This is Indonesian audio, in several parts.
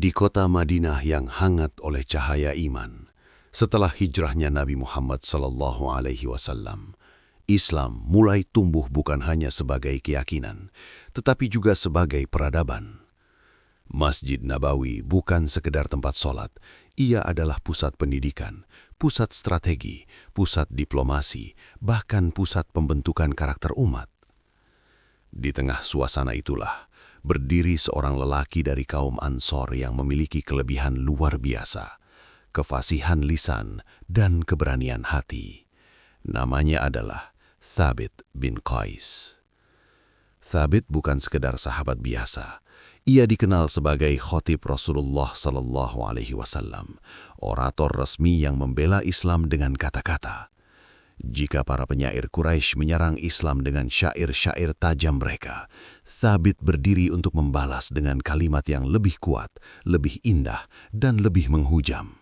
Di kota Madinah yang hangat oleh cahaya iman, setelah hijrahnya Nabi Muhammad SAW, Islam mulai tumbuh bukan hanya sebagai keyakinan, tetapi juga sebagai peradaban. Masjid Nabawi bukan sekedar tempat sholat, ia adalah pusat pendidikan, pusat strategi, pusat diplomasi, bahkan pusat pembentukan karakter umat. Di tengah suasana itulah, berdiri seorang lelaki dari kaum Ansor yang memiliki kelebihan luar biasa, kefasihan lisan dan keberanian hati. Namanya adalah Thabit bin Qais. Thabit bukan sekedar sahabat biasa. Ia dikenal sebagai khotib Rasulullah SAW, orator resmi yang membela Islam dengan kata-kata. Jika para penyair Quraisy menyerang Islam dengan syair-syair tajam mereka, Thabit berdiri untuk membalas dengan kalimat yang lebih kuat, lebih indah, dan lebih menghujam.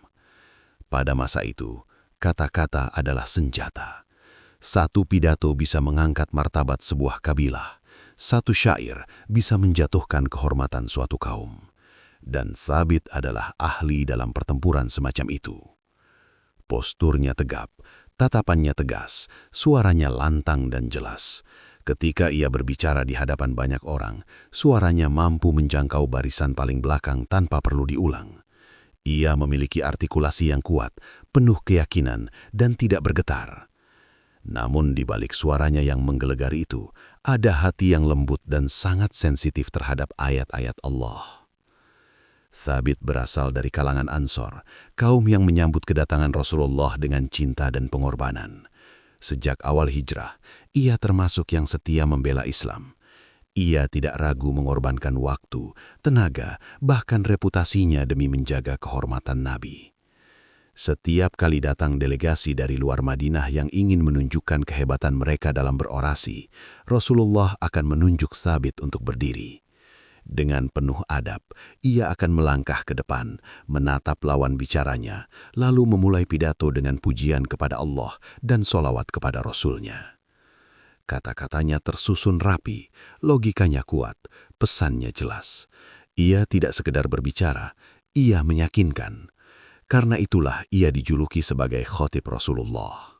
Pada masa itu, kata-kata adalah senjata. Satu pidato bisa mengangkat martabat sebuah kabilah. Satu syair bisa menjatuhkan kehormatan suatu kaum. Dan Thabit adalah ahli dalam pertempuran semacam itu. Posturnya tegap, tatapannya tegas, suaranya lantang dan jelas. Ketika ia berbicara di hadapan banyak orang, suaranya mampu menjangkau barisan paling belakang tanpa perlu diulang. Ia memiliki artikulasi yang kuat, penuh keyakinan, dan tidak bergetar. Namun di balik suaranya yang menggelegar itu, ada hati yang lembut dan sangat sensitif terhadap ayat-ayat Allah. Thabit berasal dari kalangan Ansor, kaum yang menyambut kedatangan Rasulullah dengan cinta dan pengorbanan. Sejak awal hijrah, ia termasuk yang setia membela Islam. Ia tidak ragu mengorbankan waktu, tenaga, bahkan reputasinya demi menjaga kehormatan Nabi. Setiap kali datang delegasi dari luar Madinah yang ingin menunjukkan kehebatan mereka dalam berorasi, Rasulullah akan menunjuk Thabit untuk berdiri. Dengan penuh adab, ia akan melangkah ke depan, menatap lawan bicaranya, lalu memulai pidato dengan pujian kepada Allah dan sholawat kepada Rasulnya. Kata-katanya tersusun rapi, logikanya kuat, pesannya jelas. Ia tidak sekedar berbicara, ia meyakinkan. Karena itulah ia dijuluki sebagai khotib Rasulullah.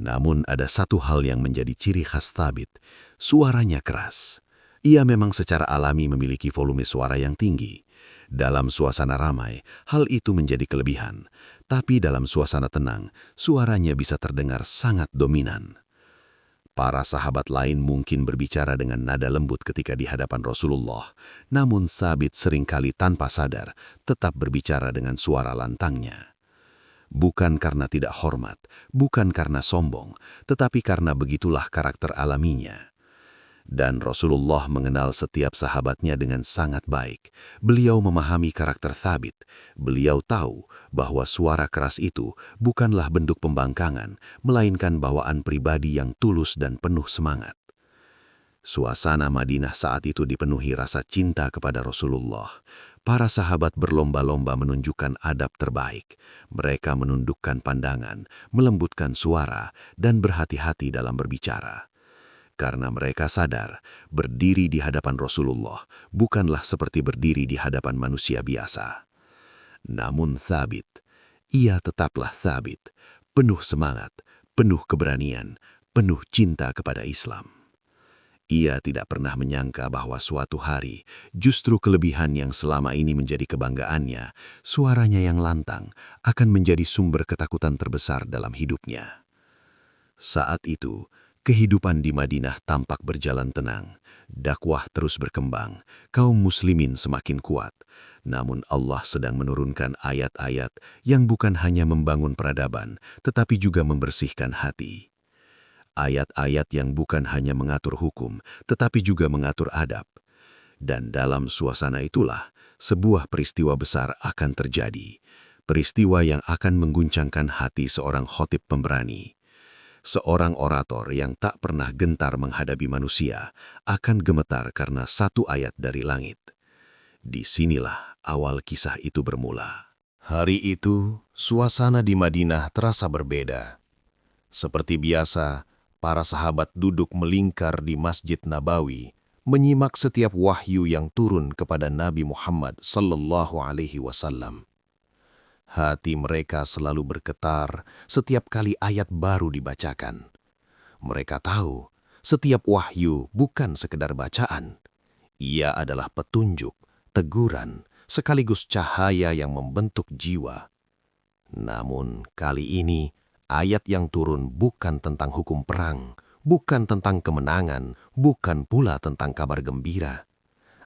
Namun ada satu hal yang menjadi ciri khas Thabit, suaranya keras. Ia memang secara alami memiliki volume suara yang tinggi. Dalam suasana ramai, hal itu menjadi kelebihan. Tapi dalam suasana tenang, suaranya bisa terdengar sangat dominan. Para sahabat lain mungkin berbicara dengan nada lembut ketika di hadapan Rasulullah, namun Thabit seringkali tanpa sadar tetap berbicara dengan suara lantangnya. Bukan karena tidak hormat, bukan karena sombong, tetapi karena begitulah karakter alaminya. Dan Rasulullah mengenal setiap sahabatnya dengan sangat baik. Beliau memahami karakter Thabit. Beliau tahu bahwa suara keras itu bukanlah bentuk pembangkangan, melainkan bawaan pribadi yang tulus dan penuh semangat. Suasana Madinah saat itu dipenuhi rasa cinta kepada Rasulullah. Para sahabat berlomba-lomba menunjukkan adab terbaik. Mereka menundukkan pandangan, melembutkan suara, dan berhati-hati dalam berbicara. Karena mereka sadar, berdiri di hadapan Rasulullah bukanlah seperti berdiri di hadapan manusia biasa. Namun Thabit, ia tetaplah Thabit, penuh semangat, penuh keberanian, penuh cinta kepada Islam. Ia tidak pernah menyangka bahwa suatu hari, justru kelebihan yang selama ini menjadi kebanggaannya, suaranya yang lantang, akan menjadi sumber ketakutan terbesar dalam hidupnya. Saat itu, kehidupan di Madinah tampak berjalan tenang, dakwah terus berkembang, kaum muslimin semakin kuat. Namun Allah sedang menurunkan ayat-ayat yang bukan hanya membangun peradaban, tetapi juga membersihkan hati. Ayat-ayat yang bukan hanya mengatur hukum, tetapi juga mengatur adab. Dan dalam suasana itulah, sebuah peristiwa besar akan terjadi. Peristiwa yang akan mengguncangkan hati seorang khotib pemberani. Seorang orator yang tak pernah gentar menghadapi manusia akan gemetar karena satu ayat dari langit. Disinilah awal kisah itu bermula. Hari itu, suasana di Madinah terasa berbeda. Seperti biasa, para sahabat duduk melingkar di Masjid Nabawi, menyimak setiap wahyu yang turun kepada Nabi Muhammad sallallahu alaihi wasallam. Hati mereka selalu bergetar setiap kali ayat baru dibacakan. Mereka tahu setiap wahyu bukan sekedar bacaan. Ia adalah petunjuk, teguran, sekaligus cahaya yang membentuk jiwa. Namun kali ini ayat yang turun bukan tentang hukum perang, bukan tentang kemenangan, bukan pula tentang kabar gembira.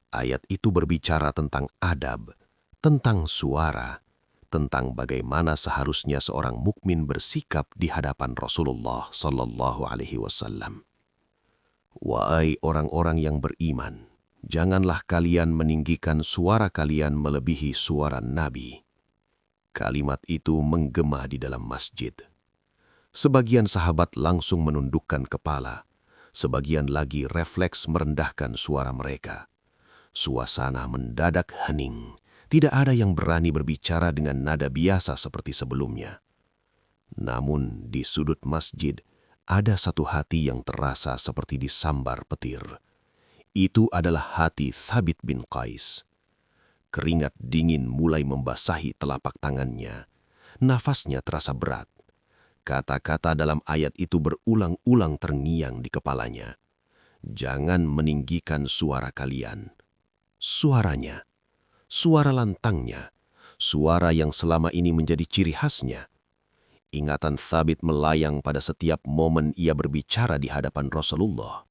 Ayat itu berbicara tentang adab, tentang suara, tentang bagaimana seharusnya seorang mukmin bersikap di hadapan Rasulullah sallallahu alaihi wasallam. Wahai orang-orang yang beriman, janganlah kalian meninggikan suara kalian melebihi suara Nabi. Kalimat itu menggema di dalam masjid. Sebagian sahabat langsung menundukkan kepala, sebagian lagi refleks merendahkan suara mereka. Suasana mendadak hening, tidak ada yang berani berbicara dengan nada biasa seperti sebelumnya. Namun di sudut masjid, ada satu hati yang terasa seperti disambar petir. Itu adalah hati Thabit bin Qais. Keringat dingin mulai membasahi telapak tangannya. Nafasnya terasa berat. Kata-kata dalam ayat itu berulang-ulang terngiang di kepalanya. Jangan meninggikan suara kalian. Suaranya, suara lantangnya, suara yang selama ini menjadi ciri khasnya. Ingatan Thabit melayang pada setiap momen ia berbicara di hadapan Rasulullah.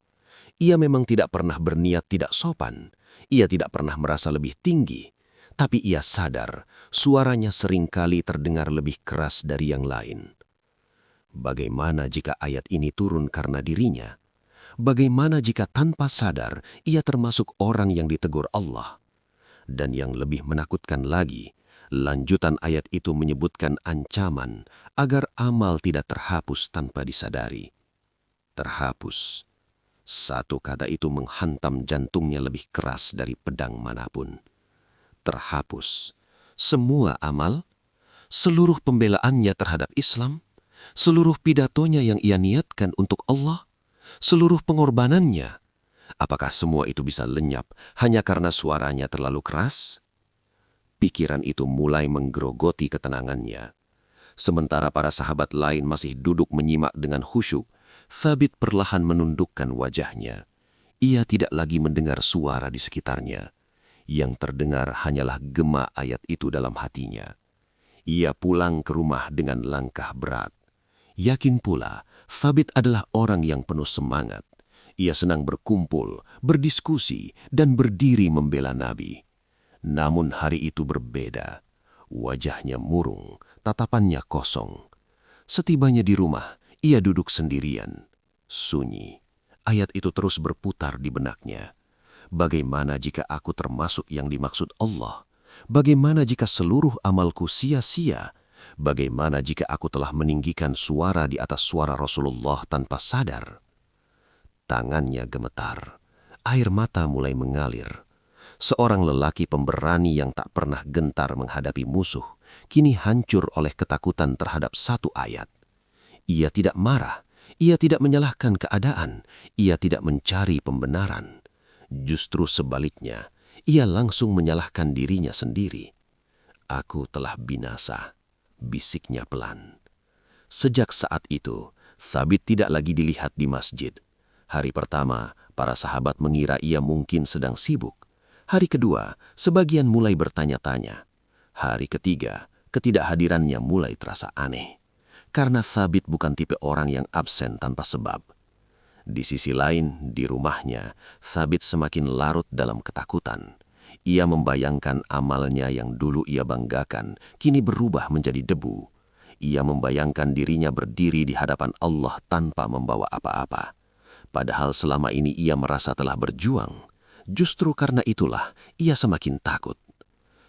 Ia memang tidak pernah berniat tidak sopan. Ia tidak pernah merasa lebih tinggi. Tapi ia sadar suaranya seringkali terdengar lebih keras dari yang lain. Bagaimana jika ayat ini turun karena dirinya? Bagaimana jika tanpa sadar ia termasuk orang yang ditegur Allah? Dan yang lebih menakutkan lagi, lanjutan ayat itu menyebutkan ancaman agar amal tidak terhapus tanpa disadari. Terhapus. Satu kata itu menghantam jantungnya lebih keras dari pedang manapun. Terhapus. Semua amal, seluruh pembelaannya terhadap Islam, seluruh pidatonya yang ia niatkan untuk Allah, seluruh pengorbanannya. Apakah semua itu bisa lenyap hanya karena suaranya terlalu keras? Pikiran itu mulai menggerogoti ketenangannya. Sementara para sahabat lain masih duduk menyimak dengan khusyuk, Thabit perlahan menundukkan wajahnya. Ia tidak lagi mendengar suara di sekitarnya. Yang terdengar hanyalah gema ayat itu dalam hatinya. Ia pulang ke rumah dengan langkah berat. Yakin pula, Thabit adalah orang yang penuh semangat. Ia senang berkumpul, berdiskusi, dan berdiri membela Nabi. Namun hari itu berbeda. Wajahnya murung, tatapannya kosong. Setibanya di rumah, ia duduk sendirian. Sunyi. Ayat itu terus berputar di benaknya. Bagaimana jika aku termasuk yang dimaksud Allah? Bagaimana jika seluruh amalku sia-sia? Bagaimana jika aku telah meninggikan suara di atas suara Rasulullah tanpa sadar? Tangannya gemetar. Air mata mulai mengalir. Seorang lelaki pemberani yang tak pernah gentar menghadapi musuh, kini hancur oleh ketakutan terhadap satu ayat. Ia tidak marah, ia tidak menyalahkan keadaan, ia tidak mencari pembenaran. Justru sebaliknya, ia langsung menyalahkan dirinya sendiri. Aku telah binasa, bisiknya pelan. Sejak saat itu, Thabit tidak lagi dilihat di masjid. Hari pertama, para sahabat mengira ia mungkin sedang sibuk. Hari kedua, sebagian mulai bertanya-tanya. Hari ketiga, ketidakhadirannya mulai terasa aneh. Karena Thabit bukan tipe orang yang absen tanpa sebab. Di sisi lain, di rumahnya, Thabit semakin larut dalam ketakutan. Ia membayangkan amalnya yang dulu ia banggakan, kini berubah menjadi debu. Ia membayangkan dirinya berdiri di hadapan Allah tanpa membawa apa-apa. Padahal selama ini ia merasa telah berjuang. Justru karena itulah ia semakin takut.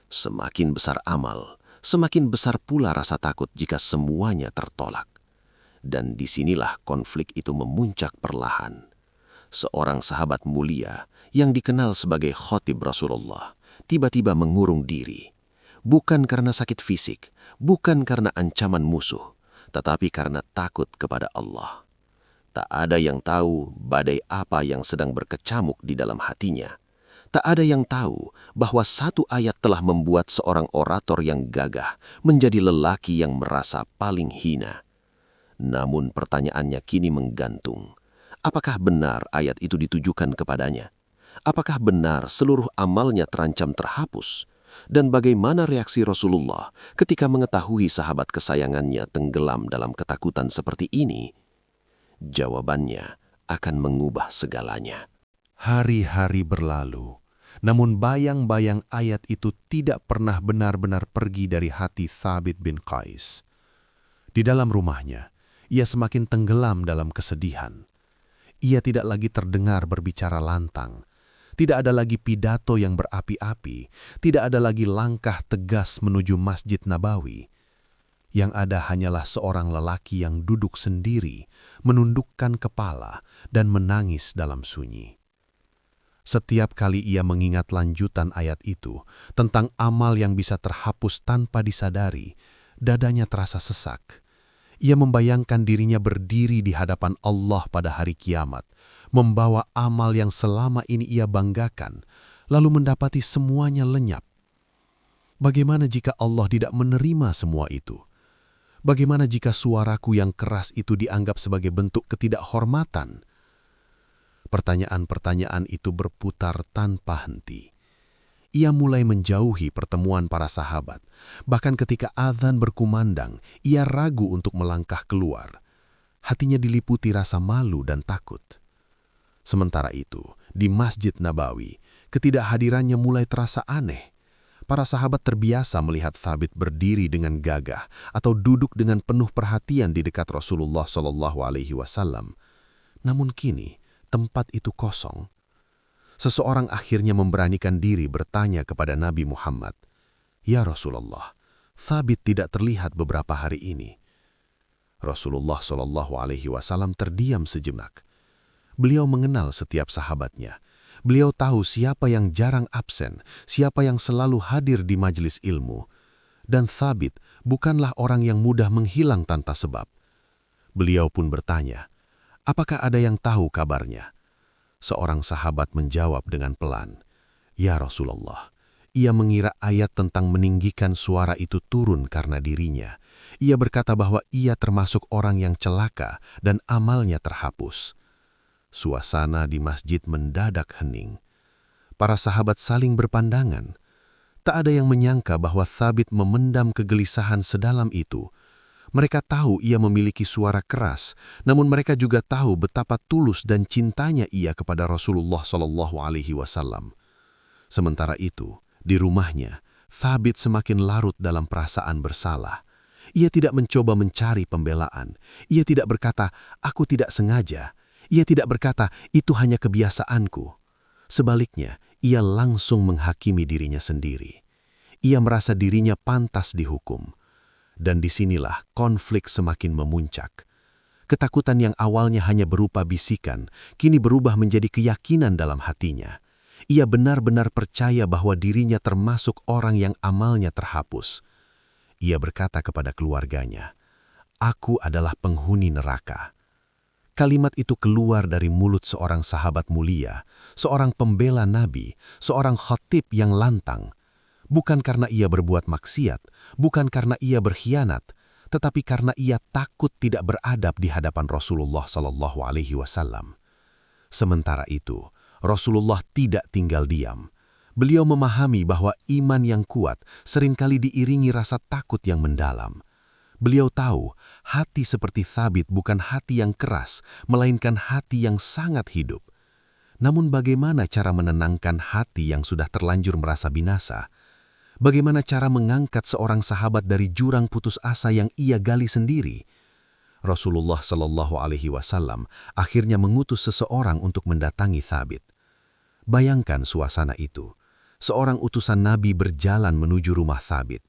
Semakin besar amal, semakin besar pula rasa takut jika semuanya tertolak. Dan disinilah konflik itu memuncak perlahan. Seorang sahabat mulia yang dikenal sebagai khotib Rasulullah tiba-tiba mengurung diri. Bukan karena sakit fisik, bukan karena ancaman musuh, tetapi karena takut kepada Allah. Tak ada yang tahu badai apa yang sedang berkecamuk di dalam hatinya. Tak ada yang tahu bahwa satu ayat telah membuat seorang orator yang gagah menjadi lelaki yang merasa paling hina. Namun pertanyaannya kini menggantung. Apakah benar ayat itu ditujukan kepadanya? Apakah benar seluruh amalnya terancam terhapus? Dan bagaimana reaksi Rasulullah ketika mengetahui sahabat kesayangannya tenggelam dalam ketakutan seperti ini? Jawabannya akan mengubah segalanya. Hari-hari berlalu, namun bayang-bayang ayat itu tidak pernah benar-benar pergi dari hati Thabit bin Qais. Di dalam rumahnya, ia semakin tenggelam dalam kesedihan. Ia tidak lagi terdengar berbicara lantang. Tidak ada lagi pidato yang berapi-api. Tidak ada lagi langkah tegas menuju Masjid Nabawi. Yang ada hanyalah seorang lelaki yang duduk sendiri, menundukkan kepala dan menangis dalam sunyi. Setiap kali ia mengingat lanjutan ayat itu tentang amal yang bisa terhapus tanpa disadari, dadanya terasa sesak. Ia membayangkan dirinya berdiri di hadapan Allah pada hari kiamat, membawa amal yang selama ini ia banggakan, lalu mendapati semuanya lenyap. Bagaimana jika Allah tidak menerima semua itu? Bagaimana jika suaraku yang keras itu dianggap sebagai bentuk ketidakhormatan? Pertanyaan-pertanyaan itu berputar tanpa henti. Ia mulai menjauhi pertemuan para sahabat. Bahkan ketika azan berkumandang, ia ragu untuk melangkah keluar. Hatinya diliputi rasa malu dan takut. Sementara itu, di Masjid Nabawi, ketidakhadirannya mulai terasa aneh. Para sahabat terbiasa melihat Thabit berdiri dengan gagah atau duduk dengan penuh perhatian di dekat Rasulullah SAW. Namun kini, tempat itu kosong. Seseorang akhirnya memberanikan diri bertanya kepada Nabi Muhammad, "Ya Rasulullah, Thabit tidak terlihat beberapa hari ini." Rasulullah SAW terdiam sejenak. Beliau mengenal setiap sahabatnya. Beliau tahu siapa yang jarang absen, siapa yang selalu hadir di majelis ilmu. Dan Thabit bukanlah orang yang mudah menghilang tanpa sebab. Beliau pun bertanya, "Apakah ada yang tahu kabarnya?" Seorang sahabat menjawab dengan pelan, "Ya Rasulullah, ia mengira ayat tentang meninggikan suara itu turun karena dirinya. Ia berkata bahwa ia termasuk orang yang celaka dan amalnya terhapus." Suasana di masjid mendadak hening. Para sahabat saling berpandangan. Tak ada yang menyangka bahwa Thabit memendam kegelisahan sedalam itu. Mereka tahu ia memiliki suara keras, namun mereka juga tahu betapa tulus dan cintanya ia kepada Rasulullah SAW. Sementara itu, di rumahnya, Thabit semakin larut dalam perasaan bersalah. Ia tidak mencoba mencari pembelaan. Ia tidak berkata, "Aku tidak sengaja." Ia tidak berkata, "Itu hanya kebiasaanku." Sebaliknya, ia langsung menghakimi dirinya sendiri. Ia merasa dirinya pantas dihukum. Dan disinilah konflik semakin memuncak. Ketakutan yang awalnya hanya berupa bisikan, kini berubah menjadi keyakinan dalam hatinya. Ia benar-benar percaya bahwa dirinya termasuk orang yang amalnya terhapus. Ia berkata kepada keluarganya, "Aku adalah penghuni neraka." Kalimat itu keluar dari mulut seorang sahabat mulia, seorang pembela Nabi, seorang khatib yang lantang. Bukan karena ia berbuat maksiat, bukan karena ia berkhianat, tetapi karena ia takut tidak beradab di hadapan Rasulullah SAW. Sementara itu, Rasulullah tidak tinggal diam. Beliau memahami bahwa iman yang kuat seringkali diiringi rasa takut yang mendalam. Beliau tahu, hati seperti Thabit bukan hati yang keras, melainkan hati yang sangat hidup. Namun bagaimana cara menenangkan hati yang sudah terlanjur merasa binasa? Bagaimana cara mengangkat seorang sahabat dari jurang putus asa yang ia gali sendiri? Rasulullah SAW akhirnya mengutus seseorang untuk mendatangi Thabit. Bayangkan suasana itu. Seorang utusan Nabi berjalan menuju rumah Thabit.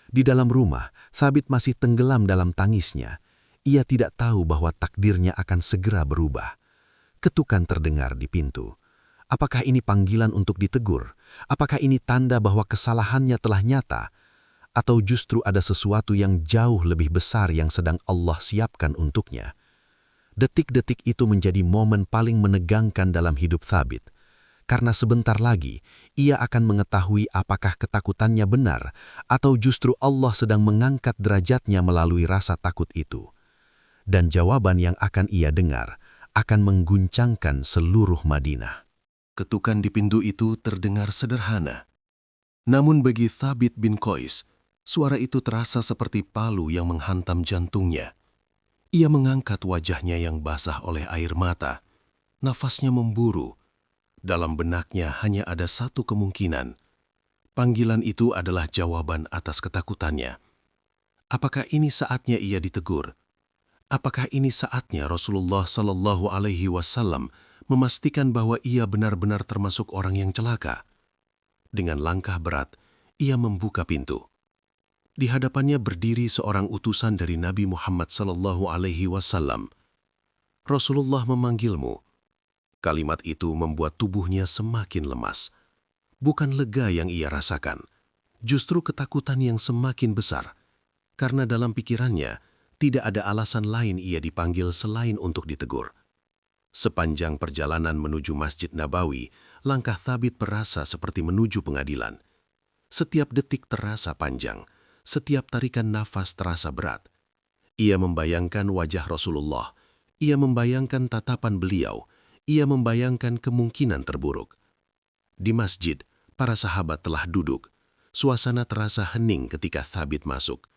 Di dalam rumah, Thabit masih tenggelam dalam tangisnya. Ia tidak tahu bahwa takdirnya akan segera berubah. Ketukan terdengar di pintu. Apakah ini panggilan untuk ditegur? Apakah ini tanda bahwa kesalahannya telah nyata? Atau justru ada sesuatu yang jauh lebih besar yang sedang Allah siapkan untuknya? Detik-detik itu menjadi momen paling menegangkan dalam hidup Thabit, karena sebentar lagi ia akan mengetahui apakah ketakutannya benar atau justru Allah sedang mengangkat derajatnya melalui rasa takut itu. Dan jawaban yang akan ia dengar akan mengguncangkan seluruh Madinah. Ketukan di pintu itu terdengar sederhana. Namun bagi Thabit bin Qais, suara itu terasa seperti palu yang menghantam jantungnya. Ia mengangkat wajahnya yang basah oleh air mata. Nafasnya memburu. Dalam benaknya hanya ada satu kemungkinan. Panggilan itu adalah jawaban atas ketakutannya. Apakah ini saatnya ia ditegur? Apakah ini saatnya Rasulullah Shallallahu Alaihi Wasallam memastikan bahwa ia benar-benar termasuk orang yang celaka? Dengan langkah berat, ia membuka pintu. Di hadapannya berdiri seorang utusan dari Nabi Muhammad Sallallahu Alaihi Wasallam. Rasulullah memanggilmu. Kalimat itu membuat tubuhnya semakin lemas. Bukan lega yang ia rasakan, justru ketakutan yang semakin besar. Karena dalam pikirannya, tidak ada alasan lain ia dipanggil selain untuk ditegur. Sepanjang perjalanan menuju Masjid Nabawi, langkah Thabit berasa seperti menuju pengadilan. Setiap detik terasa panjang. Setiap tarikan nafas terasa berat. Ia membayangkan wajah Rasulullah. Ia membayangkan tatapan beliau. Ia membayangkan kemungkinan terburuk. Di masjid, para sahabat telah duduk. Suasana terasa hening ketika Thabit masuk.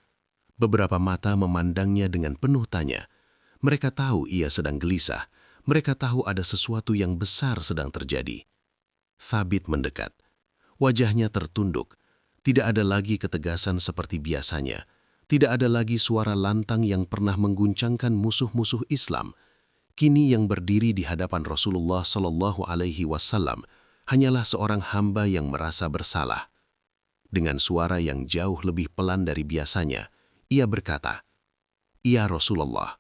Beberapa mata memandangnya dengan penuh tanya. Mereka tahu ia sedang gelisah. Mereka tahu ada sesuatu yang besar sedang terjadi. Thabit mendekat. Wajahnya tertunduk. Tidak ada lagi ketegasan seperti biasanya. Tidak ada lagi suara lantang yang pernah mengguncangkan musuh-musuh Islam. Kini yang berdiri di hadapan Rasulullah Shallallahu Alaihi Wasallam hanyalah seorang hamba yang merasa bersalah. Dengan suara yang jauh lebih pelan dari biasanya, ia berkata, "Ya Rasulullah,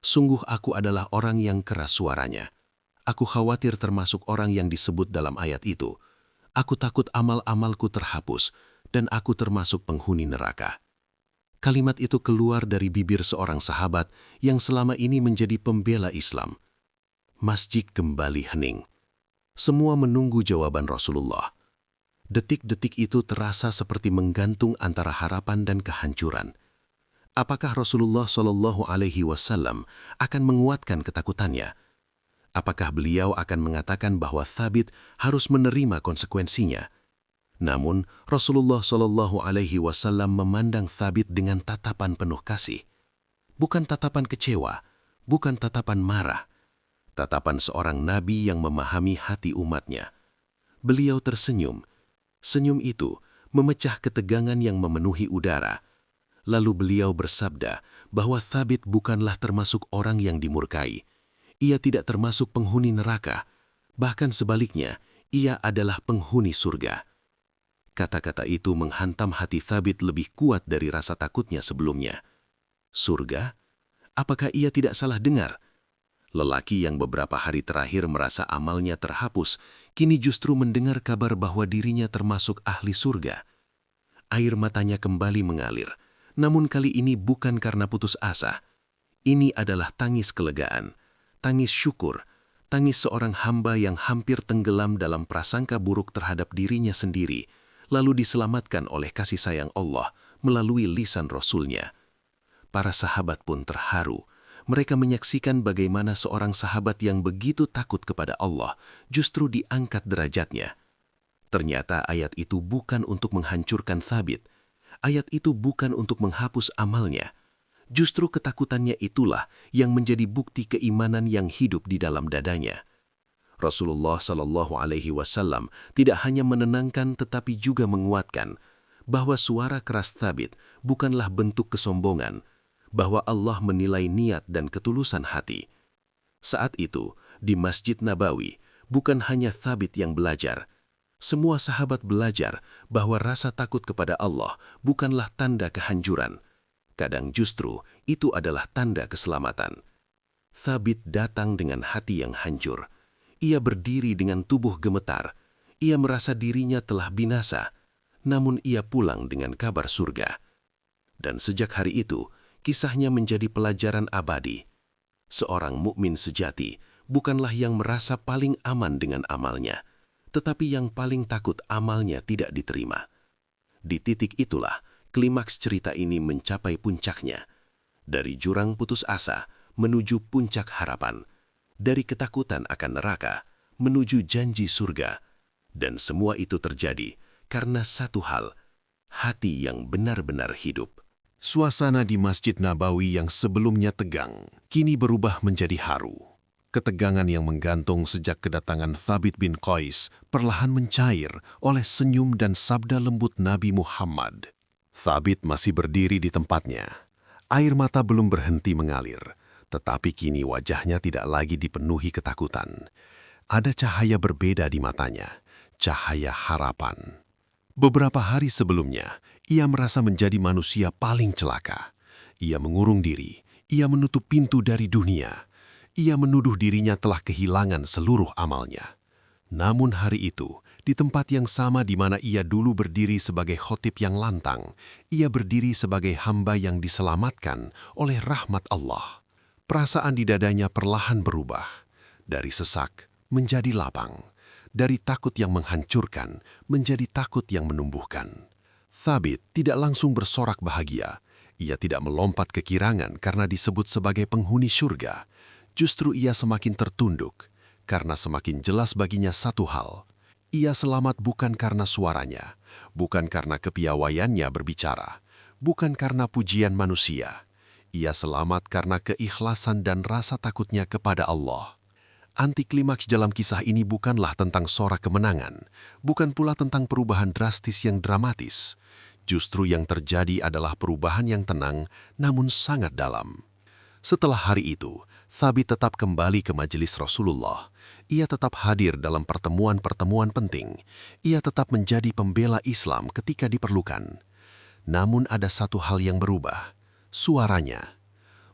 sungguh aku adalah orang yang keras suaranya. Aku khawatir termasuk orang yang disebut dalam ayat itu. Aku takut amal-amalku terhapus, dan aku termasuk penghuni neraka." Kalimat itu keluar dari bibir seorang sahabat yang selama ini menjadi pembela Islam. Masjid kembali hening. Semua menunggu jawaban Rasulullah. Detik-detik itu terasa seperti menggantung antara harapan dan kehancuran. Apakah Rasulullah Shallallahu Alaihi Wasallam akan menguatkan ketakutannya? Apakah beliau akan mengatakan bahwa Thabit harus menerima konsekuensinya? Namun, Rasulullah Shallallahu Alaihi Wasallam memandang Thabit dengan tatapan penuh kasih. Bukan tatapan kecewa, bukan tatapan marah. Tatapan seorang nabi yang memahami hati umatnya. Beliau tersenyum. Senyum itu memecah ketegangan yang memenuhi udara. Lalu beliau bersabda bahwa Thabit bukanlah termasuk orang yang dimurkai. Ia tidak termasuk penghuni neraka. Bahkan sebaliknya, ia adalah penghuni surga. Kata-kata itu menghantam hati Thabit lebih kuat dari rasa takutnya sebelumnya. Surga? Apakah ia tidak salah dengar? Lelaki yang beberapa hari terakhir merasa amalnya terhapus, kini justru mendengar kabar bahwa dirinya termasuk ahli surga. Air matanya kembali mengalir, namun kali ini bukan karena putus asa. Ini adalah tangis kelegaan, tangis syukur, tangis seorang hamba yang hampir tenggelam dalam prasangka buruk terhadap dirinya sendiri, lalu diselamatkan oleh kasih sayang Allah melalui lisan Rasul-Nya. Para sahabat pun terharu. Mereka menyaksikan bagaimana seorang sahabat yang begitu takut kepada Allah justru diangkat derajatnya. Ternyata ayat itu bukan untuk menghancurkan Thabit. Ayat itu bukan untuk menghapus amalnya. Justru ketakutannya itulah yang menjadi bukti keimanan yang hidup di dalam dadanya. Rasulullah Shallallahu Alaihi Wasallam tidak hanya menenangkan tetapi juga menguatkan bahwa suara keras Thabit bukanlah bentuk kesombongan, bahwa Allah menilai niat dan ketulusan hati. Saat itu, di Masjid Nabawi, bukan hanya Thabit yang belajar. Semua sahabat belajar bahwa rasa takut kepada Allah bukanlah tanda kehancuran. Kadang justru itu adalah tanda keselamatan. Thabit datang dengan hati yang hancur. Ia berdiri dengan tubuh gemetar. Ia merasa dirinya telah binasa, namun ia pulang dengan kabar surga. Dan sejak hari itu, kisahnya menjadi pelajaran abadi. Seorang mukmin sejati bukanlah yang merasa paling aman dengan amalnya, tetapi yang paling takut amalnya tidak diterima. Di titik itulah klimaks cerita ini mencapai puncaknya. Dari jurang putus asa menuju puncak harapan, dari ketakutan akan neraka menuju janji surga. Dan semua itu terjadi karena satu hal, hati yang benar-benar hidup. Suasana di Masjid Nabawi yang sebelumnya tegang, kini berubah menjadi haru. Ketegangan yang menggantung sejak kedatangan Thabit bin Qais perlahan mencair oleh senyum dan sabda lembut Nabi Muhammad. Thabit masih berdiri di tempatnya. Air mata belum berhenti mengalir, tetapi kini wajahnya tidak lagi dipenuhi ketakutan. Ada cahaya berbeda di matanya, cahaya harapan. Beberapa hari sebelumnya, ia merasa menjadi manusia paling celaka. Ia mengurung diri, ia menutup pintu dari dunia. Ia menuduh dirinya telah kehilangan seluruh amalnya. Namun hari itu, di tempat yang sama di mana ia dulu berdiri sebagai khotib yang lantang, ia berdiri sebagai hamba yang diselamatkan oleh rahmat Allah. Perasaan di dadanya perlahan berubah, dari sesak menjadi lapang, dari takut yang menghancurkan menjadi takut yang menumbuhkan. Thabit tidak langsung bersorak bahagia. Ia tidak melompat kekirangan karena disebut sebagai penghuni surga. Justru ia semakin tertunduk, karena semakin jelas baginya satu hal. Ia selamat bukan karena suaranya, bukan karena kepiawaiannya berbicara, bukan karena pujian manusia. Ia selamat karena keikhlasan dan rasa takutnya kepada Allah. Antiklimaks dalam kisah ini bukanlah tentang sorak kemenangan, bukan pula tentang perubahan drastis yang dramatis. Justru yang terjadi adalah perubahan yang tenang namun sangat dalam. Setelah hari itu, Thabit tetap kembali ke majelis Rasulullah. Ia tetap hadir dalam pertemuan-pertemuan penting. Ia tetap menjadi pembela Islam ketika diperlukan. Namun ada satu hal yang berubah, suaranya.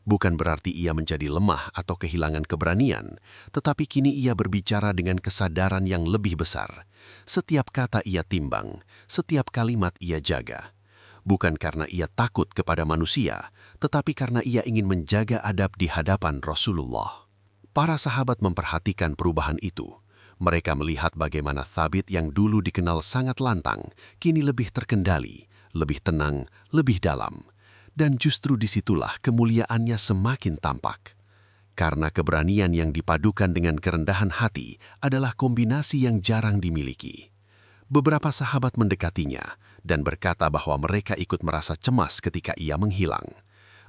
Bukan berarti ia menjadi lemah atau kehilangan keberanian, tetapi kini ia berbicara dengan kesadaran yang lebih besar. Setiap kata ia timbang, setiap kalimat ia jaga. Bukan karena ia takut kepada manusia, tetapi karena ia ingin menjaga adab di hadapan Rasulullah. Para sahabat memperhatikan perubahan itu. Mereka melihat bagaimana Thabit yang dulu dikenal sangat lantang, kini lebih terkendali, lebih tenang, lebih dalam. Dan justru disitulah kemuliaannya semakin tampak. Karena keberanian yang dipadukan dengan kerendahan hati adalah kombinasi yang jarang dimiliki. Beberapa sahabat mendekatinya dan berkata bahwa mereka ikut merasa cemas ketika ia menghilang.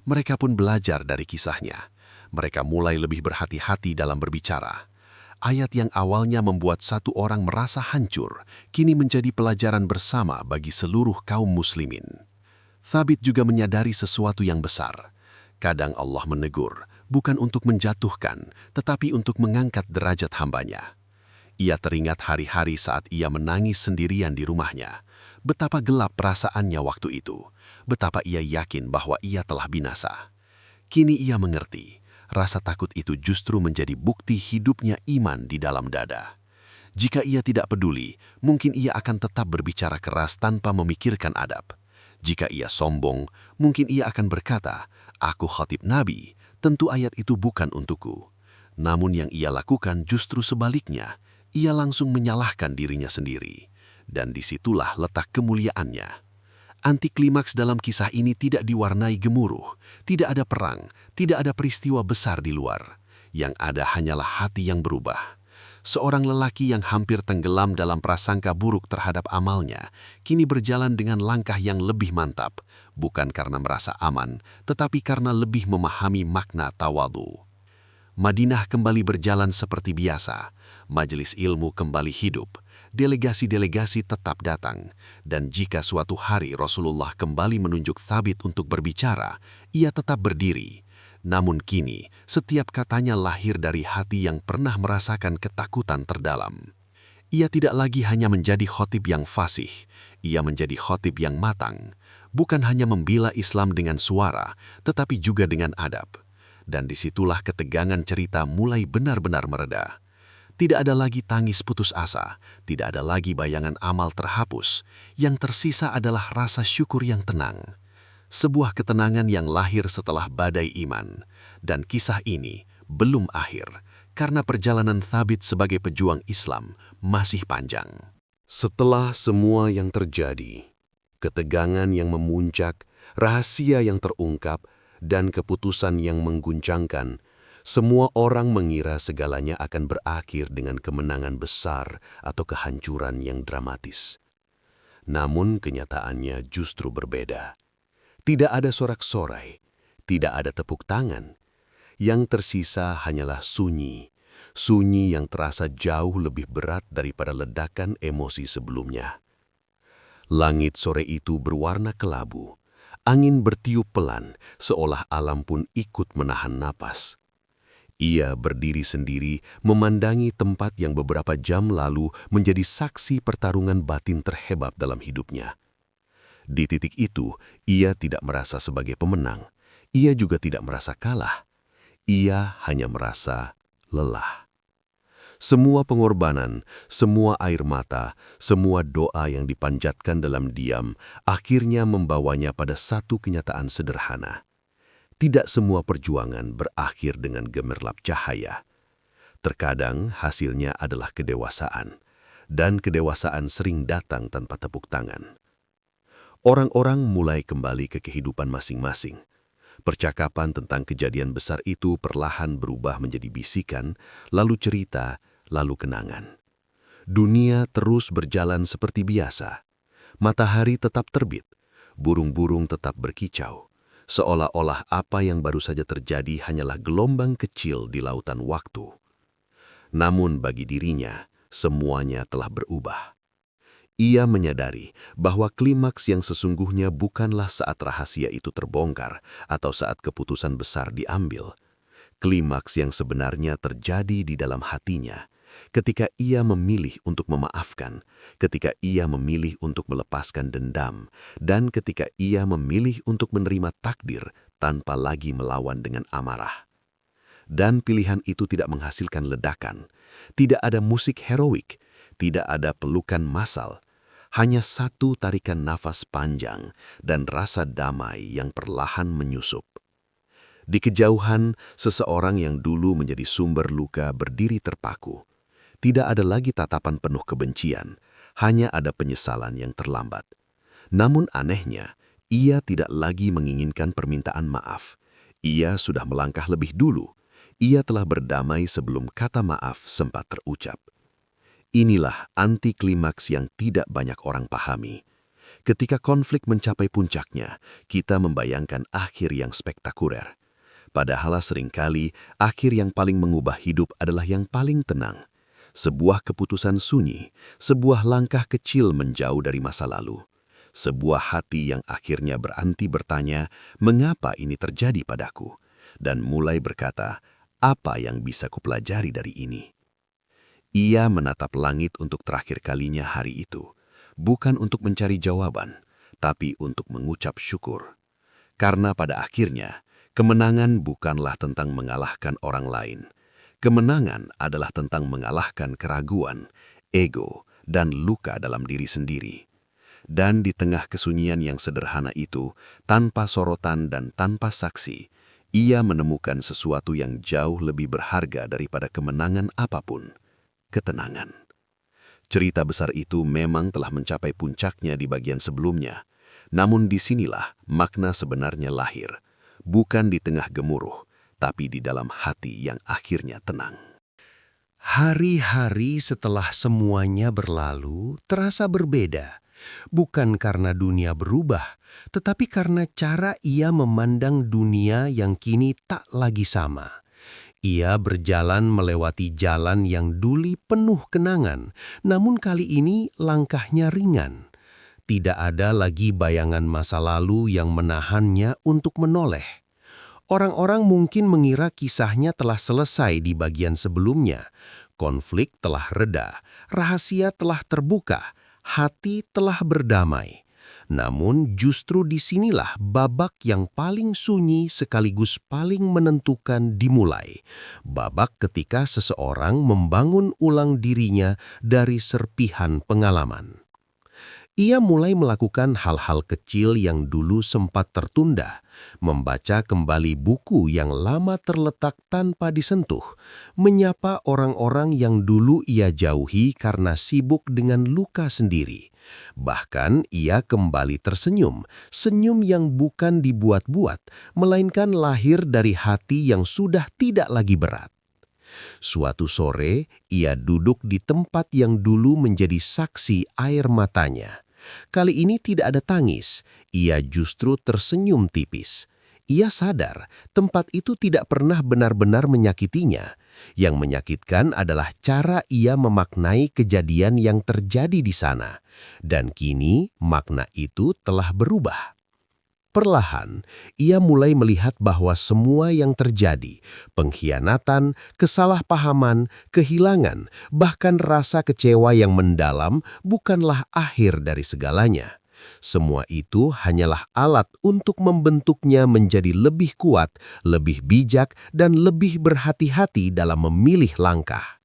Mereka pun belajar dari kisahnya. Mereka mulai lebih berhati-hati dalam berbicara. Ayat yang awalnya membuat satu orang merasa hancur, kini menjadi pelajaran bersama bagi seluruh kaum muslimin. Thabit juga menyadari sesuatu yang besar. Kadang Allah menegur, bukan untuk menjatuhkan, tetapi untuk mengangkat derajat hambanya. Ia teringat hari-hari saat ia menangis sendirian di rumahnya. Betapa gelap perasaannya waktu itu. Betapa ia yakin bahwa ia telah binasa. Kini ia mengerti, rasa takut itu justru menjadi bukti hidupnya iman di dalam dada. Jika ia tidak peduli, mungkin ia akan tetap berbicara keras tanpa memikirkan adab. Jika ia sombong, mungkin ia akan berkata, "Aku khatib Nabi, tentu ayat itu bukan untukku." Namun yang ia lakukan justru sebaliknya, ia langsung menyalahkan dirinya sendiri. Dan disitulah letak kemuliaannya. Antiklimaks dalam kisah ini tidak diwarnai gemuruh, tidak ada perang, tidak ada peristiwa besar di luar. Yang ada hanyalah hati yang berubah. Seorang lelaki yang hampir tenggelam dalam prasangka buruk terhadap amalnya, kini berjalan dengan langkah yang lebih mantap, bukan karena merasa aman, tetapi karena lebih memahami makna tawadhu. Madinah kembali berjalan seperti biasa, majelis ilmu kembali hidup, delegasi-delegasi tetap datang, dan jika suatu hari Rasulullah kembali menunjuk Thabit untuk berbicara, ia tetap berdiri. Namun kini, setiap katanya lahir dari hati yang pernah merasakan ketakutan terdalam. Ia tidak lagi hanya menjadi khotib yang fasih, ia menjadi khotib yang matang, bukan hanya membela Islam dengan suara, tetapi juga dengan adab. Dan disitulah ketegangan cerita mulai benar-benar mereda. Tidak ada lagi tangis putus asa, tidak ada lagi bayangan amal terhapus, yang tersisa adalah rasa syukur yang tenang. Sebuah ketenangan yang lahir setelah badai iman, dan kisah ini belum akhir, karena perjalanan Thabit sebagai pejuang Islam masih panjang. Setelah semua yang terjadi, ketegangan yang memuncak, rahasia yang terungkap, dan keputusan yang mengguncangkan, semua orang mengira segalanya akan berakhir dengan kemenangan besar atau kehancuran yang dramatis. Namun kenyataannya justru berbeda. Tidak ada sorak-sorai, tidak ada tepuk tangan. Yang tersisa hanyalah sunyi, sunyi yang terasa jauh lebih berat daripada ledakan emosi sebelumnya. Langit sore itu berwarna kelabu, angin bertiup pelan, seolah alam pun ikut menahan napas. Ia berdiri sendiri memandangi tempat yang beberapa jam lalu menjadi saksi pertarungan batin terhebat dalam hidupnya. Di titik itu, ia tidak merasa sebagai pemenang. Ia juga tidak merasa kalah. Ia hanya merasa lelah. Semua pengorbanan, semua air mata, semua doa yang dipanjatkan dalam diam, akhirnya membawanya pada satu kenyataan sederhana. Tidak semua perjuangan berakhir dengan gemerlap cahaya. Terkadang hasilnya adalah kedewasaan, dan kedewasaan sering datang tanpa tepuk tangan. Orang-orang mulai kembali ke kehidupan masing-masing. Percakapan tentang kejadian besar itu perlahan berubah menjadi bisikan, lalu cerita, lalu kenangan. Dunia terus berjalan seperti biasa. Matahari tetap terbit, burung-burung tetap berkicau, seolah-olah apa yang baru saja terjadi hanyalah gelombang kecil di lautan waktu. Namun bagi dirinya, semuanya telah berubah. Ia menyadari bahwa klimaks yang sesungguhnya bukanlah saat rahasia itu terbongkar atau saat keputusan besar diambil. Klimaks yang sebenarnya terjadi di dalam hatinya, ketika ia memilih untuk memaafkan, ketika ia memilih untuk melepaskan dendam, dan ketika ia memilih untuk menerima takdir tanpa lagi melawan dengan amarah. Dan pilihan itu tidak menghasilkan ledakan, tidak ada musik heroik, tidak ada pelukan massal, hanya satu tarikan nafas panjang dan rasa damai yang perlahan menyusup. Di kejauhan, seseorang yang dulu menjadi sumber luka berdiri terpaku. Tidak ada lagi tatapan penuh kebencian, hanya ada penyesalan yang terlambat. Namun anehnya, ia tidak lagi menginginkan permintaan maaf. Ia sudah melangkah lebih dulu. Ia telah berdamai sebelum kata maaf sempat terucap. Inilah anti klimaks yang tidak banyak orang pahami. Ketika konflik mencapai puncaknya, kita membayangkan akhir yang spektakuler. Padahal seringkali, akhir yang paling mengubah hidup adalah yang paling tenang. Sebuah keputusan sunyi, sebuah langkah kecil menjauh dari masa lalu. Sebuah hati yang akhirnya berhenti bertanya, mengapa ini terjadi padaku? Dan mulai berkata, apa yang bisa kupelajari dari ini? Ia menatap langit untuk terakhir kalinya hari itu, bukan untuk mencari jawaban, tapi untuk mengucap syukur. Karena pada akhirnya, kemenangan bukanlah tentang mengalahkan orang lain. Kemenangan adalah tentang mengalahkan keraguan, ego, dan luka dalam diri sendiri. Dan di tengah kesunyian yang sederhana itu, tanpa sorotan dan tanpa saksi, ia menemukan sesuatu yang jauh lebih berharga daripada kemenangan apapun. Ketenangan. Cerita besar itu memang telah mencapai puncaknya di bagian sebelumnya, namun disinilah makna sebenarnya lahir, bukan di tengah gemuruh, tapi di dalam hati yang akhirnya tenang. Hari-hari setelah semuanya berlalu terasa berbeda, bukan karena dunia berubah, tetapi karena cara ia memandang dunia yang kini tak lagi sama. Ia berjalan melewati jalan yang dulu penuh kenangan, namun kali ini langkahnya ringan. Tidak ada lagi bayangan masa lalu yang menahannya untuk menoleh. Orang-orang mungkin mengira kisahnya telah selesai di bagian sebelumnya. Konflik telah reda, rahasia telah terbuka, hati telah berdamai. Namun justru disinilah babak yang paling sunyi sekaligus paling menentukan dimulai. Babak ketika seseorang membangun ulang dirinya dari serpihan pengalaman. Ia mulai melakukan hal-hal kecil yang dulu sempat tertunda, membaca kembali buku yang lama terletak tanpa disentuh, menyapa orang-orang yang dulu ia jauhi karena sibuk dengan luka sendiri. Bahkan ia kembali tersenyum, senyum yang bukan dibuat-buat, melainkan lahir dari hati yang sudah tidak lagi berat. Suatu sore, ia duduk di tempat yang dulu menjadi saksi air matanya. Kali ini tidak ada tangis, ia justru tersenyum tipis. Ia sadar tempat itu tidak pernah benar-benar menyakitinya. Yang menyakitkan adalah cara ia memaknai kejadian yang terjadi di sana. Dan kini makna itu telah berubah. Perlahan, ia mulai melihat bahwa semua yang terjadi, pengkhianatan, kesalahpahaman, kehilangan, bahkan rasa kecewa yang mendalam bukanlah akhir dari segalanya. Semua itu hanyalah alat untuk membentuknya menjadi lebih kuat, lebih bijak, dan lebih berhati-hati dalam memilih langkah.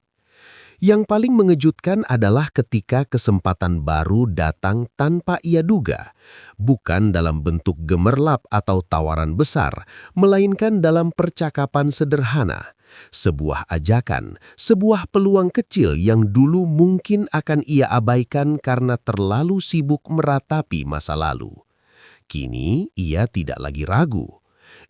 Yang paling mengejutkan adalah ketika kesempatan baru datang tanpa ia duga, bukan dalam bentuk gemerlap atau tawaran besar, melainkan dalam percakapan sederhana, sebuah ajakan, sebuah peluang kecil yang dulu mungkin akan ia abaikan karena terlalu sibuk meratapi masa lalu. Kini ia tidak lagi ragu.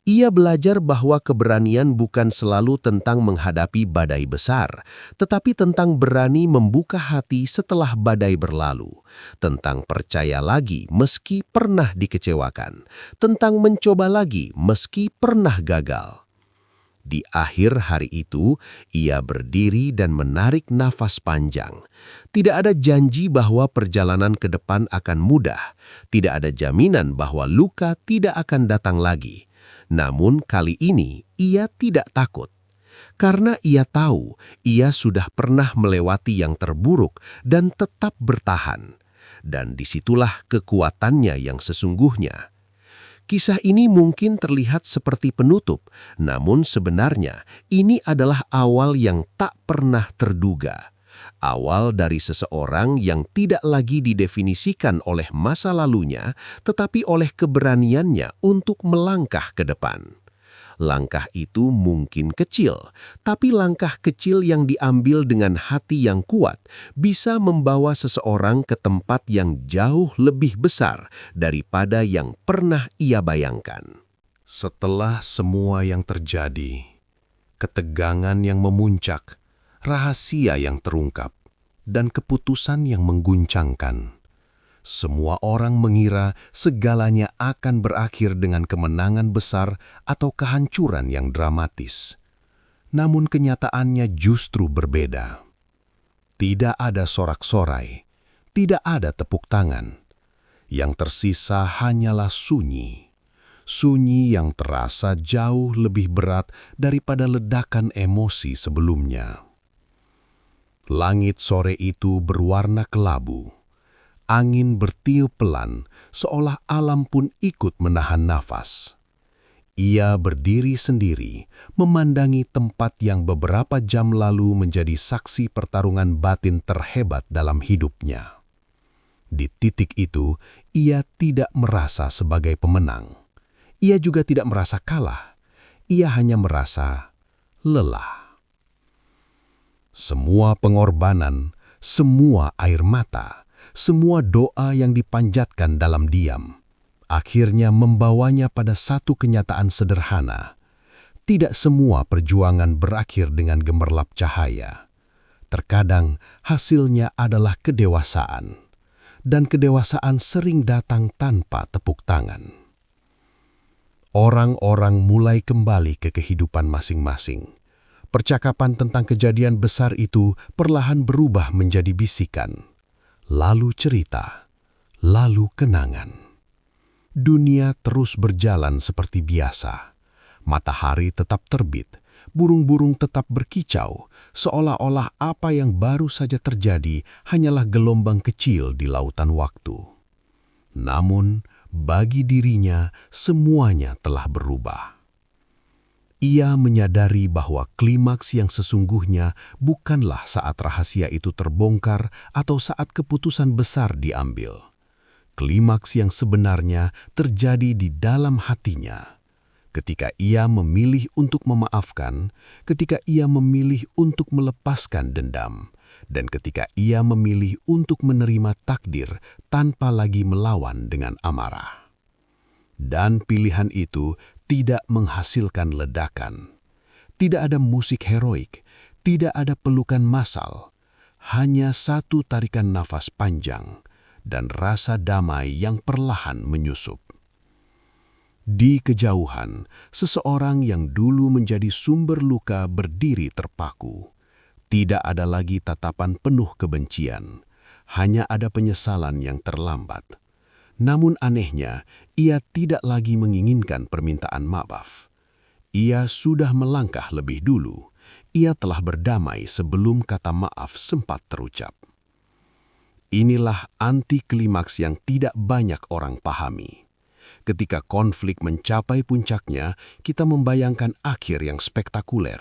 Ia belajar bahwa keberanian bukan selalu tentang menghadapi badai besar, tetapi tentang berani membuka hati setelah badai berlalu, tentang percaya lagi meski pernah dikecewakan, tentang mencoba lagi meski pernah gagal. Di akhir hari itu, ia berdiri dan menarik nafas panjang. Tidak ada janji bahwa perjalanan ke depan akan mudah, tidak ada jaminan bahwa luka tidak akan datang lagi. Namun kali ini ia tidak takut, karena ia tahu ia sudah pernah melewati yang terburuk dan tetap bertahan. Dan disitulah kekuatannya yang sesungguhnya. Kisah ini mungkin terlihat seperti penutup, namun sebenarnya ini adalah awal yang tak pernah terduga. Awal dari seseorang yang tidak lagi didefinisikan oleh masa lalunya, tetapi oleh keberaniannya untuk melangkah ke depan. Langkah itu mungkin kecil, tapi langkah kecil yang diambil dengan hati yang kuat bisa membawa seseorang ke tempat yang jauh lebih besar daripada yang pernah ia bayangkan. Setelah semua yang terjadi, ketegangan yang memuncak, rahasia yang terungkap, dan keputusan yang mengguncangkan, semua orang mengira segalanya akan berakhir dengan kemenangan besar atau kehancuran yang dramatis. Namun kenyataannya justru berbeda. Tidak ada sorak-sorai, tidak ada tepuk tangan. Yang tersisa hanyalah sunyi. Sunyi yang terasa jauh lebih berat daripada ledakan emosi sebelumnya. Langit sore itu berwarna kelabu. Angin bertiup pelan, seolah alam pun ikut menahan nafas. Ia berdiri sendiri, memandangi tempat yang beberapa jam lalu menjadi saksi pertarungan batin terhebat dalam hidupnya. Di titik itu, ia tidak merasa sebagai pemenang. Ia juga tidak merasa kalah. Ia hanya merasa lelah. Semua pengorbanan, semua air mata, semua doa yang dipanjatkan dalam diam, akhirnya membawanya pada satu kenyataan sederhana. Tidak semua perjuangan berakhir dengan gemerlap cahaya. Terkadang hasilnya adalah kedewasaan, dan kedewasaan sering datang tanpa tepuk tangan. Orang-orang mulai kembali ke kehidupan masing-masing. Percakapan tentang kejadian besar itu perlahan berubah menjadi bisikan, lalu cerita, lalu kenangan. Dunia terus berjalan seperti biasa. Matahari tetap terbit, burung-burung tetap berkicau, seolah-olah apa yang baru saja terjadi hanyalah gelombang kecil di lautan waktu. Namun, bagi dirinya semuanya telah berubah. Ia menyadari bahwa klimaks yang sesungguhnya bukanlah saat rahasia itu terbongkar atau saat keputusan besar diambil. Klimaks yang sebenarnya terjadi di dalam hatinya. Ketika ia memilih untuk memaafkan, ketika ia memilih untuk melepaskan dendam, dan ketika ia memilih untuk menerima takdir tanpa lagi melawan dengan amarah. Dan pilihan itu tidak menghasilkan ledakan. Tidak ada musik heroik, tidak ada pelukan massal, hanya satu tarikan nafas panjang dan rasa damai yang perlahan menyusup. Di kejauhan, seseorang yang dulu menjadi sumber luka berdiri terpaku. Tidak ada lagi tatapan penuh kebencian, hanya ada penyesalan yang terlambat. Namun anehnya, ia tidak lagi menginginkan permintaan maaf. Ia sudah melangkah lebih dulu. Ia telah berdamai sebelum kata maaf sempat terucap. Inilah anti klimaks yang tidak banyak orang pahami. Ketika konflik mencapai puncaknya, kita membayangkan akhir yang spektakuler.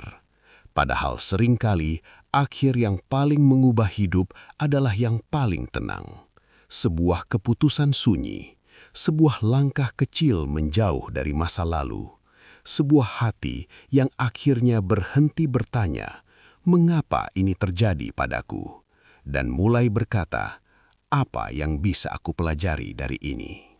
Padahal seringkali akhir yang paling mengubah hidup adalah yang paling tenang. Sebuah keputusan sunyi, sebuah langkah kecil menjauh dari masa lalu, sebuah hati yang akhirnya berhenti bertanya, "Mengapa ini terjadi padaku?" dan mulai berkata, "Apa yang bisa aku pelajari dari ini?"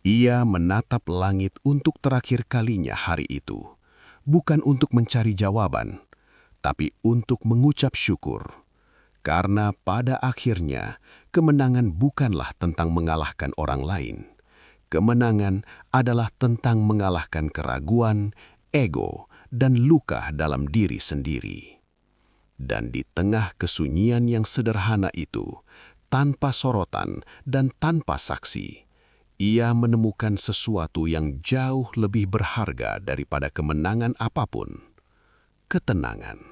Ia menatap langit untuk terakhir kalinya hari itu, bukan untuk mencari jawaban, tapi untuk mengucap syukur. Karena pada akhirnya, kemenangan bukanlah tentang mengalahkan orang lain. Kemenangan adalah tentang mengalahkan keraguan, ego, dan luka dalam diri sendiri. Dan di tengah kesunyian yang sederhana itu, tanpa sorotan dan tanpa saksi, ia menemukan sesuatu yang jauh lebih berharga daripada kemenangan apapun: ketenangan.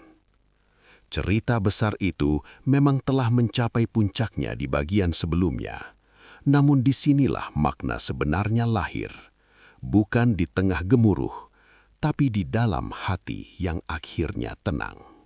Cerita besar itu memang telah mencapai puncaknya di bagian sebelumnya. Namun disinilah makna sebenarnya lahir, bukan di tengah gemuruh, tapi di dalam hati yang akhirnya tenang.